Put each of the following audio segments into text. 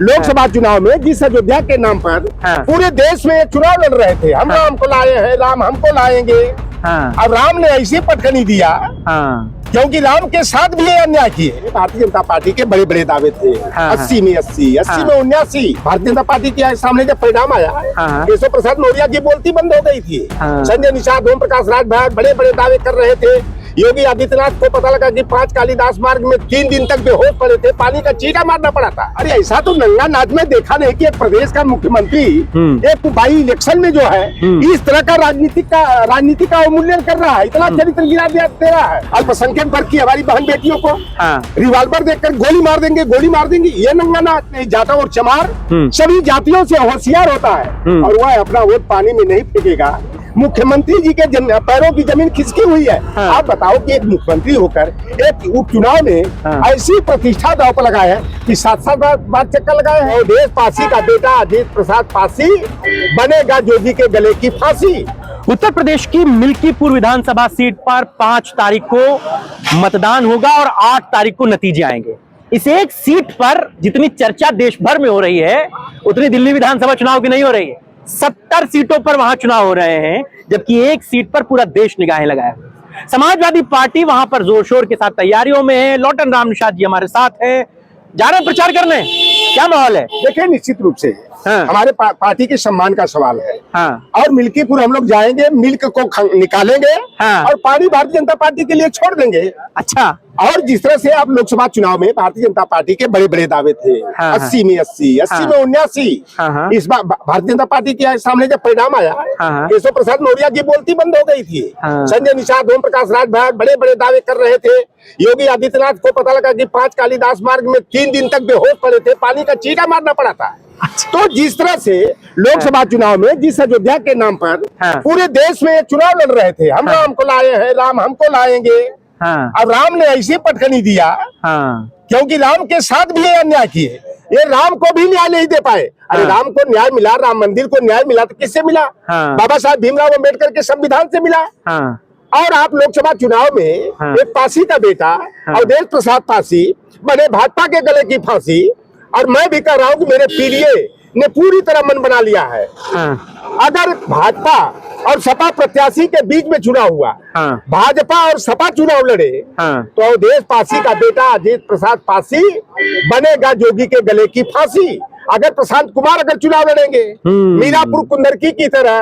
लोकसभा चुनाव में जिस अयोध्या के नाम पर पूरे देश में चुनाव लड़ रहे थे, हम राम को लाए हैं, राम हमको लाएंगे। अब राम ने ऐसे पटखनी दिया क्योंकि राम के साथ भी अन्याय किए। भारतीय जनता पार्टी के बड़े बड़े दावे थे, 80 में 80, 80 में 79। भारतीय जनता पार्टी के सामने जब परिणाम आया, केशव प्रसाद मौर्य की बोलती बंद हो गई थी। संजय निषाद, ओम प्रकाश राजभर बड़े बड़े दावे कर रहे थे। योगी आदित्यनाथ को पता लगा कि 5 कालिदास मार्ग में 3 दिन तक बेहोश पड़े थे, पानी का चीटा मारना पड़ा था। अरे ऐसा तो नंगा नाच में देखा नहीं कि एक प्रदेश का मुख्यमंत्री एक बाई इलेक्शन में जो है इस तरह का राजनीति का अवमूल्यन कर रहा है, इतना चरित्र गिरा दे रहा है। अल्पसंख्यक वर्ग की हमारी बहन बेटियों को रिवॉल्वर देकर गोली मार देंगे, ये नंगा नाच नहीं। जाटव और चमार सभी जातियों से होशियार होता है और वह अपना वोट पानी में नहीं फेंकेगा। मुख्यमंत्री जी के पैरों की जमीन खिसकी हुई है। आप बताओ कि एक मुख्यमंत्री होकर एक उपचुनाव में ऐसी प्रतिष्ठा दांव पर लगाए है कि 7 बार चक्कर लगाए हैं। अवधेश पासी का बेटा अजीत प्रसाद पासी बनेगा जोगी के गले की फांसी। उत्तर प्रदेश की मिल्कीपुर विधानसभा सीट पर 5 तारीख को मतदान होगा और 8 तारीख को नतीजे आएंगे। इस एक सीट पर जितनी चर्चा देश भर में हो रही है उतनी दिल्ली विधानसभा चुनाव की नहीं हो रही है। 70 सीटों पर वहां चुनाव हो रहे हैं, जबकि एक सीट पर पूरा देश निगाहें लगाए। समाजवादी पार्टी वहां पर जोर शोर के साथ तैयारियों में है। लौटन राम निषाद जी हमारे साथ है, जा रहे हैं प्रचार करने। क्या माहौल है? देखिए, निश्चित रूप से हमारे पार्टी के सम्मान का सवाल है। और मिल्कीपुर हम लोग जाएंगे, मिल्क को निकालेंगे और पानी भारतीय जनता पार्टी के लिए छोड़ देंगे। अच्छा। और जिस तरह से आप लोकसभा चुनाव में भारतीय जनता पार्टी के बड़े बड़े दावे थे, 80 में 80, 80 में 79। इस बार भारतीय जनता पार्टी के सामने जब परिणाम आया, केशव प्रसाद मौर्य की बोलती बंद हो गई थी। संजय निषाद, ओम प्रकाश राजभर बड़े बड़े दावे कर रहे थे। योगी आदित्यनाथ को पता लगा कि 5 कालिदास मार्ग में 3 दिन तक बेहोश पड़े थे, पानी का चीटा मारना पड़ा था। तो जिस तरह से लोकसभा चुनाव में जिस अयोध्या के नाम पर पूरे देश में चुनाव लड़ रहे थे, हम राम को लाए हैं, राम हमको लाएंगे। अब राम ने ऐसे पटखनी दिया क्योंकि राम के साथ भी अन्याय किए, ये राम को भी न्याय नहीं दे पाए। अरे राम को न्याय मिला, राम मंदिर को न्याय मिला तो किससे मिला? बाबा साहब भीमराव अम्बेडकर के संविधान से मिला। और आप लोकसभा चुनाव में एक पासी का बेटा अवधेश प्रसाद पासी बने भाजपा के गले की फांसी। और मैं भी कह रहा हूँ कि मेरे पीडीए ने पूरी तरह मन बना लिया है। अगर भाजपा और सपा प्रत्याशी के बीच में चुनाव हुआ, भाजपा और सपा चुनाव लड़े, तो अवधेश पासी का बेटा अजीत प्रसाद पासी बनेगा जोगी के गले की फांसी। अगर प्रशांत कुमार अगर चुनाव लड़ेंगे मीरापुर कुंदरकी की तरह,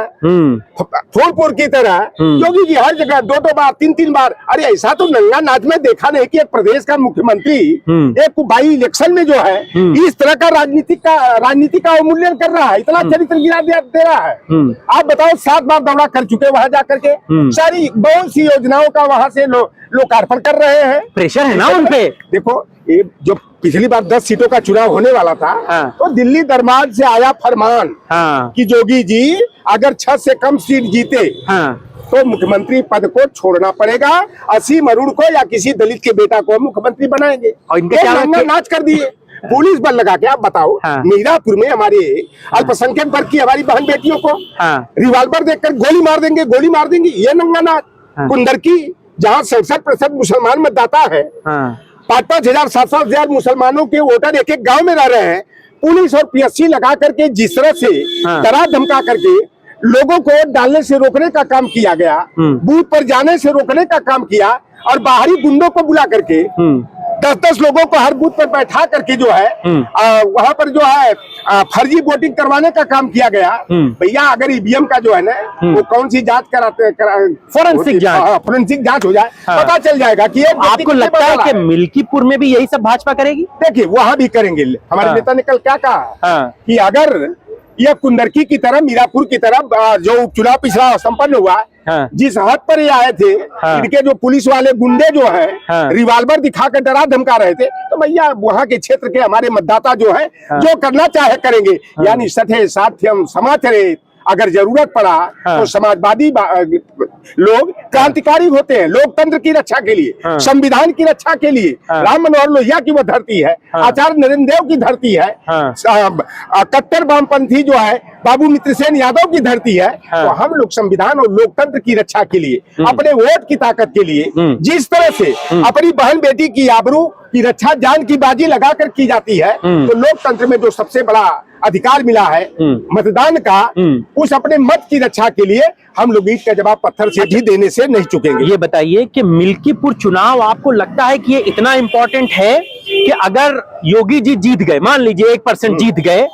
फूलपुर की तरह, योगी जी हर जगह 2-2 बार 3-3 बार। अरे ऐसा तो नंगा नाच में देखा नहीं कि एक प्रदेश का मुख्यमंत्री एक बाई इलेक्शन में जो है इस तरह का राजनीति का अवमूल्यन कर रहा है, इतना चरित्र गिरा दे रहा है। आप बताओ, 7 बार दौरा कर चुके वहां जाकर के, सारी बहुत सी योजनाओं का वहां से लोकार्पण कर रहे हैं। प्रेशर है ना उन पे। देखो, ये जो पिछली बार 10 सीटों का चुनाव होने वाला था, तो दिल्ली दरबार से आया फरमान कि जोगी जी अगर 6 से कम सीट जीते तो मुख्यमंत्री पद को छोड़ना पड़ेगा, असीम अरुण को या किसी दलित के बेटा को मुख्यमंत्री बनाएंगे। और इनके क्या नाच कर दिए, पुलिस बल लगा के। आप बताओ, मीरापुर में हमारे अल्पसंख्यक वर्ग की हमारी बहन बेटियों को रिवॉल्वर देकर गोली मार देंगे, ये नंगा नाच। कुंदरकी, जहाँ 67% मुसलमान मतदाता है, 5-5 हजार 7-7 हजार मुसलमानों के वोटर एक गांव में रह रहे हैं, पुलिस और पीएससी लगा करके जिस तरह से डरा धमका करके लोगों को डालने से रोकने का काम किया गया, बूथ पर जाने से रोकने का काम किया, और बाहरी गुंडों को बुला करके 10-10 लोगों को हर बूथ पर बैठा करके जो है वहां पर जो है फर्जी वोटिंग करवाने का काम किया गया। भैया, अगर ईवीएम का जो है ना वो कौन सी जांच कराते, फोरेंसिक जांच हो जाए, पता चल जाएगा कि ये। आपको लगता है कि मिल्कीपुर में भी यही सब भाजपा करेगी? देखिए, वहां भी करेंगे। हमारे नेता ने कल क्या कहा कि अगर यह कुंदरकी की तरह, मीरापुर की तरह जो उपचुनाव पिछला संपन्न हुआ, जिस हद पर ये आए थे, इनके जो पुलिस वाले गुंडे जो है रिवॉल्वर दिखाकर डरा धमका रहे थे, तो भैया वहां के क्षेत्र के हमारे मतदाता जो है जो करना चाहे करेंगे। यानी सठे साध्यम समाचरित, अगर जरूरत पड़ा तो समाजवादी लोग क्रांतिकारी होते हैं, लोकतंत्र की रक्षा के लिए, संविधान की रक्षा के लिए। राम मनोहर लोहिया की वो धरती है, आचार्य नरेंद्र देव की धरती है। कट्टर वामपंथी जो है बाबू मित्र सेन यादव की धरती है। तो हम लोग संविधान और लोकतंत्र की रक्षा के लिए, अपने वोट की ताकत के लिए जिस तरह से अपनी बहन बेटी की आबरू की रक्षा जान की बाजी लगाकर की जाती है, तो लोकतंत्र में जो सबसे बड़ा अधिकार मिला है मतदान का, उस अपने मत की रक्षा के लिए हम लोग ईंट का जवाब पत्थर से भी देने से नहीं चुकेंगे। ये बताइए कि मिल्कीपुर चुनाव आपको लगता है कि ये इतना इंपॉर्टेंट है कि अगर योगी जी जीत गए, मान लीजिए 1% जीत गए,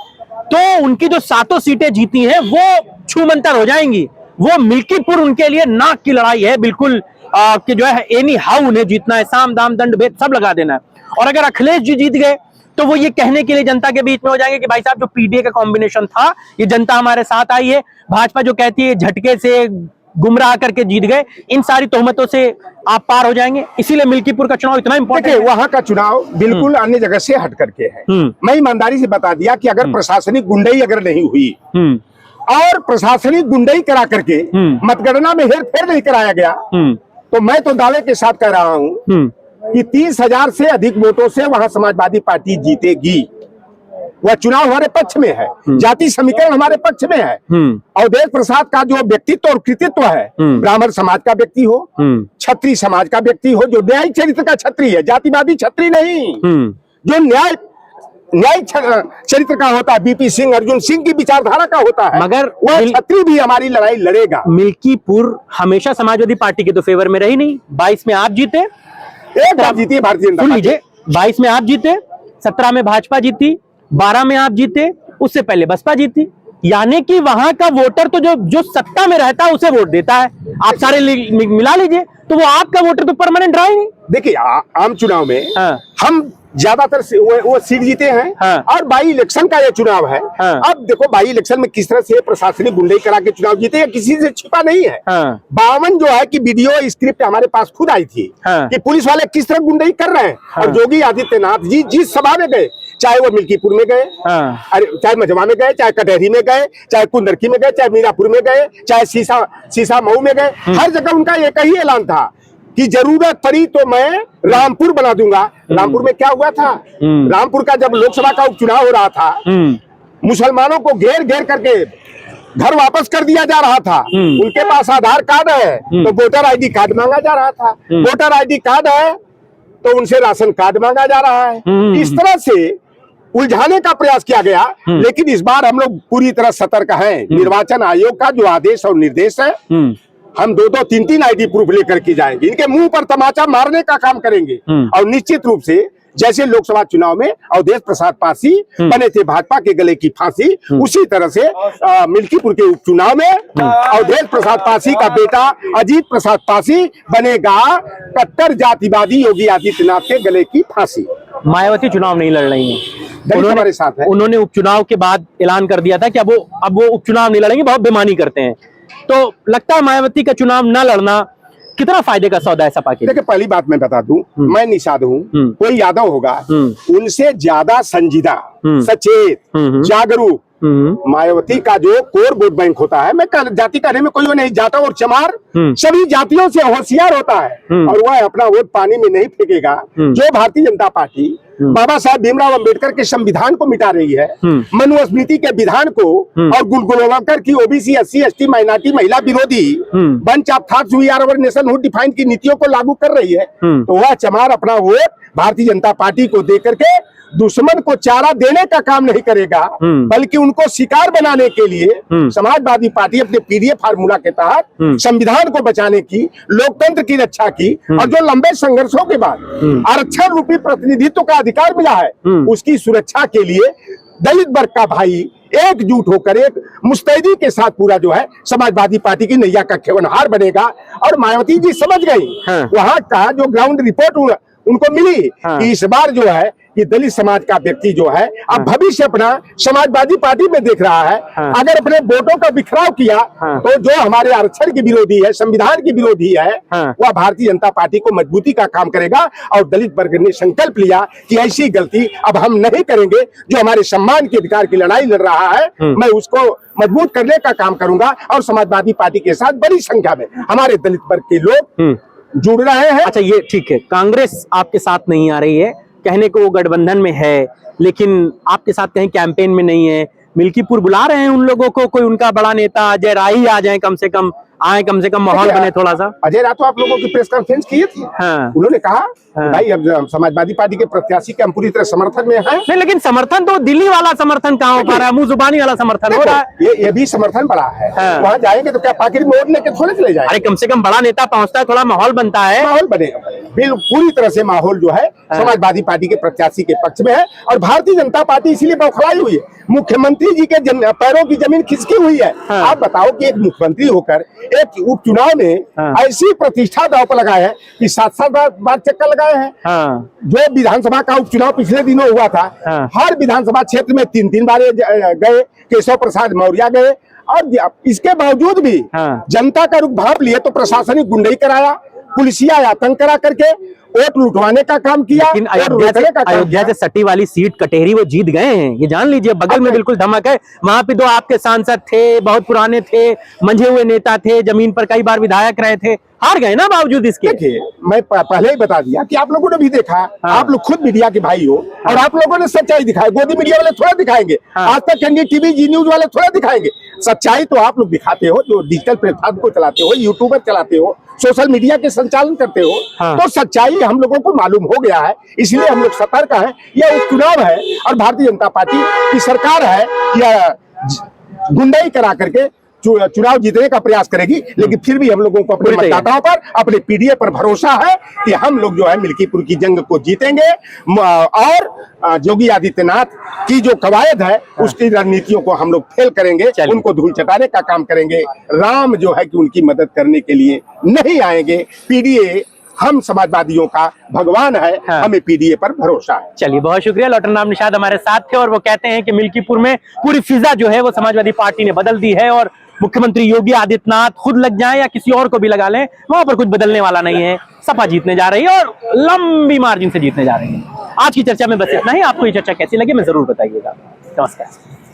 तो उनकी जो 7 सीटें जीती हैं वो छूमंतर हो जाएंगी। वो मिल्कीपुर उनके लिए नाक की लड़ाई है बिल्कुल, कि जो है एनी हाउ उन्हें जीतना है, साम दाम दंड भेद सब लगा देना है। और अगर अखिलेश जी जीत गए तो वो ये कहने के लिए जनता के बीच में हो जाएंगे कि भाई साहब जो पीडीए का कॉम्बिनेशन था, ये जनता हमारे साथ आई है। भाजपा जो कहती है झटके से गुमराह करके जीत गए, इन सारी तोहमतों से आप पार हो जाएंगे। इसीलिए मिल्कीपुर का चुनाव इतना इंपॉर्टेंट है। वहां का चुनाव बिल्कुल अन्य जगह से हट करके है। मैं ईमानदारी से बता दिया कि अगर प्रशासनिक गुंडई अगर नहीं हुई और प्रशासनिक गुंडई करा करके मतगणना में हेरफेर नहीं कराया गया, तो मैं तो दावे के साथ कह रहा हूं कि 30,000 से अधिक वोटों से वहां समाजवादी पार्टी जीतेगी। वह चुनाव हमारे पक्ष में है, जाति समीकरण हमारे पक्ष में है। अवधेश प्रसाद का जो व्यक्तित्व और कृतित्व है, ब्राह्मण समाज का व्यक्ति हो, क्षत्रिय समाज का व्यक्ति हो, जो न्याय चरित्र का क्षत्रिय है, जातिवादी क्षत्रिय नहीं, जो न्याय चरित्र का होता है, बीपी सिंह, अर्जुन सिंह की विचारधारा का होता है, मगर वह क्षत्रिय भी हमारी लड़ाई लड़ेगा। मिल्कीपुर हमेशा समाजवादी पार्टी के तो फेवर में रही नहीं। 22 में आप जीते, एक बार जीती भारतीय जनता पार्टी। 22 में आप जीते, 17 में भाजपा जीती, 12 में आप जीते, उससे पहले बसपा जीती। यानी कि वहां का वोटर तो जो सत्ता में रहता है उसे वोट देता है। आप सारे मिला लीजिए तो वो आपका वोटर तो परमानेंट रहा ही नहीं। देखिए आम चुनाव में हम ज्यादातर वो सीट जीते हैं और बाई इलेक्शन का ये चुनाव है। अब देखो बाई इलेक्शन में किस तरह से प्रशासनिक गुंडई करा के चुनाव जीते, या किसी से छिपा नहीं है। 52 जो है कि वीडियो स्क्रिप्ट हमारे पास खुद आई थी कि पुलिस वाले किस तरह गुंडई कर रहे हैं। और योगी आदित्यनाथ जी जिस सभा में गए, चाहे वो मिल्कीपुर में गए, चाहे मझवा में गए, चाहे कटहरी में गए, चाहे कुंदरकी में गए, चाहे मीरापुर में गए, चाहे सीसा मऊ में गए, हर जगह उनका एक ही ऐलान था कि जरूरत पड़ी तो मैं रामपुर बना दूंगा। रामपुर में क्या हुआ था? रामपुर का जब लोकसभा का उपचुनाव हो रहा था, मुसलमानों को घेर घेर करके घर वापस कर दिया जा रहा था। उनके पास आधार कार्ड है तो वोटर आईडी कार्ड मांगा जा रहा था, वोटर आईडी कार्ड है तो उनसे राशन कार्ड मांगा जा रहा है। इस तरह से उलझाने का प्रयास किया गया। लेकिन इस बार हम लोग पूरी तरह सतर्क हैं। निर्वाचन आयोग का जो आदेश और निर्देश है, हम 2-2, 3-3 आईडी प्रूफ लेकर के जाएंगे, इनके मुंह पर तमाचा मारने का काम करेंगे। और निश्चित रूप से जैसे लोकसभा चुनाव में अवधेश प्रसाद पासी बने थे भाजपा के गले की फांसी, उसी तरह से मिल्कीपुर के उपचुनाव में अवधेश प्रसाद पासी का बेटा अजीत प्रसाद पासी बनेगा कट्टर जातिवादी योगी आदित्यनाथ के गले की फांसी। मायावती चुनाव नहीं लड़ रही है, हमारे साथ है। उन्होंने उपचुनाव के बाद ऐलान कर दिया था कि अब वो उपचुनाव नहीं लड़ेंगे, बहुत बेईमानी करते हैं। तो लगता है मायावती का चुनाव न लड़ना कितना फायदे का सौदा है सपा के? देखिए पहली बात मैं बता दूं, मैं निषाद हूं, कोई यादव होगा उनसे ज्यादा संजीदा, सचेत, जागरूक मायावती का जो कोर वोट बैंक होता है, मैं जाति कहने में कोई वो नहीं, जाता और चमार सभी जातियों से होशियार होता है और वह अपना वोट पानी में नहीं फेंकेगा। जो भारतीय जनता पार्टी बाबा साहब भीमराव अंबेडकर के संविधान को मिटा रही है, मनुस्मृति के विधान को और गुलगुलकर की ओबीसी, एससी, एसटी, माइनॉरिटी, महिला विरोधी bunch of thoughts we are our nation who define की नीतियों को लागू कर रही है, तो वह चमार अपना वोट भारतीय जनता पार्टी को देकर के दुश्मन को चारा देने का काम नहीं करेगा, बल्कि उनको शिकार बनाने के लिए समाजवादी पार्टी अपने पीडीए फार्मूला के तहत संविधान को बचाने की, लोकतंत्र की रक्षा की और जो लंबे संघर्षों के बाद आरक्षण रूपी प्रतिनिधित्व का अधिकार मिला है, उसकी सुरक्षा के लिए दलित वर्ग का भाई एकजुट होकर एक मुस्तैदी के साथ पूरा जो है समाजवादी पार्टी की नैया का खेवनहार बनेगा। और मायावती जी समझ गई, वहां का जो ग्राउंड रिपोर्ट उनको मिली कि इस बार जो है कि दलित समाज का व्यक्ति जो है अब भविष्य अपना समाजवादी पार्टी में देख रहा है। अगर अपने वोटों का बिखराव किया तो जो हमारे आरक्षण के विरोधी है, संविधान के विरोधी है, वह भारतीय जनता पार्टी को मजबूती का काम करेगा। और दलित वर्ग ने संकल्प लिया कि ऐसी गलती अब हम नहीं करेंगे। जो हमारे सम्मान के अधिकार की लड़ाई लड़ रहा है, मैं उसको मजबूत करने का काम करूंगा। और समाजवादी पार्टी के साथ बड़ी संख्या में हमारे दलित वर्ग के लोग जुड़ रहे हैं। अच्छा ये ठीक है, कांग्रेस आपके साथ नहीं आ रही है, कहने को वो गठबंधन में है लेकिन आपके साथ कहीं कैंपेन में नहीं है, मिल्कीपुर बुला रहे हैं उन लोगों को, कोई उनका बड़ा नेता अजय राय ही आ जाए, कम से कम माहौल बने थोड़ा सा। अजय राय तो आप लोगों की प्रेस कॉन्फ्रेंस की थी। हाँ। उन्होंने कहा भाई अब समाजवादी पार्टी के प्रत्याशी के हम पूरी तरह समर्थन में हैं। नहीं, लेकिन समर्थन तो दिल्ली वाला समर्थन कहाँ हो पा रहा है, मुंह जुबानी वाला समर्थन हो रहा है। ये भी समर्थन बड़ा है। हाँ। वहाँ जाएंगे तो क्या पाकिट मोड़ लेके थोड़े चले जाएंगे? अरे कम से कम बड़ा नेता पहुंचता है, थोड़ा माहौल बनता है। माहौल बनेगा, बिल्कुल पूरी तरह से माहौल जो है समाजवादी पार्टी के प्रत्याशी के पक्ष में है। और भारतीय जनता पार्टी इसीलिए बौखलाई हुई है, मुख्यमंत्री जी के पैरों की जमीन खिसकी हुई है। हाँ। आप बताओ कि एक मुख्यमंत्री होकर एक उपचुनाव में ऐसी प्रतिष्ठा दांव पर लगाए हैं कि 7-7 बार चक्कर लगाए हैं। हाँ। जो विधानसभा का उपचुनाव पिछले दिनों हुआ था, हर विधानसभा क्षेत्र में 3-3 बार गए, केशव प्रसाद मौर्य गए, और इसके बावजूद भी जनता का रुख भाप लिए तो प्रशासनिक गुंडई कराया, पुलिसिया आतंक करा करके वोट लुटवाने का काम किया। लेकिन अयोध्या से सटी वाली सीट कटेरी वो जीत गए हैं, ये जान लीजिए। बगल में बिल्कुल धमक है, वहां पे 2 आपके सांसद थे, बहुत पुराने थे, मंझे हुए नेता थे, जमीन पर कई बार विधायक रहे थे, हार गए ना बावजूद इसके। देखिए, मैं पहले ही बता दिया कि आप लोगों ने भी देखा। आप लोग खुद मीडिया के भाई हो और आप लोगों ने सच्चाई दिखाई। गोदी मीडिया वाले थोड़ा दिखाएंगे, आज तक एनडीटीवी जी न्यूज वाले थोड़ा दिखाएंगे। सच्चाई तो आप लोग दिखाते हो, जो डिजिटल प्लेटफॉर्म को चलाते हो, यूट्यूबर चलाते हो, सोशल मीडिया के संचालन करते हो। तो सच्चाई हम लोगों को मालूम हो गया है, इसलिए हम लोग सतर्क हैं। यह उपचुनाव है और भारतीय जनता पार्टी की सरकार है, यह गुंडाई करा करके चुनाव जीतने का प्रयास करेगी। लेकिन फिर भी हम लोगों को अपने मतदाताओं पर, अपने पीडीए पर भरोसा है कि हम लोग जो है मिल्कीपुर की जंग को जीतेंगे और योगी आदित्यनाथ की जो कवायद है उसकी रणनीतियों को हम लोग फेल करेंगे, उनको धूल चटाने का काम करेंगे। राम जो है कि उनकी मदद करने के लिए नहीं आएंगे। पीडीए हम समाजवादियों का भगवान है, हमें पीडीए पर भरोसा है। चलिए, बहुत शुक्रिया। लॉटन नाम निषाद हमारे साथ थे और वो कहते हैं कि मिल्कीपुर में पूरी फिजा जो है वो समाजवादी पार्टी ने बदल दी है, और मुख्यमंत्री योगी आदित्यनाथ खुद लग जाएं या किसी और को भी लगा लें, वहां पर कुछ बदलने वाला नहीं है। सपा जीतने जा रही है और लंबी मार्जिन से जीतने जा रही है। आज की चर्चा में बस इतना ही। आपको ये चर्चा कैसी लगी मैं जरूर बताइएगा। नमस्कार।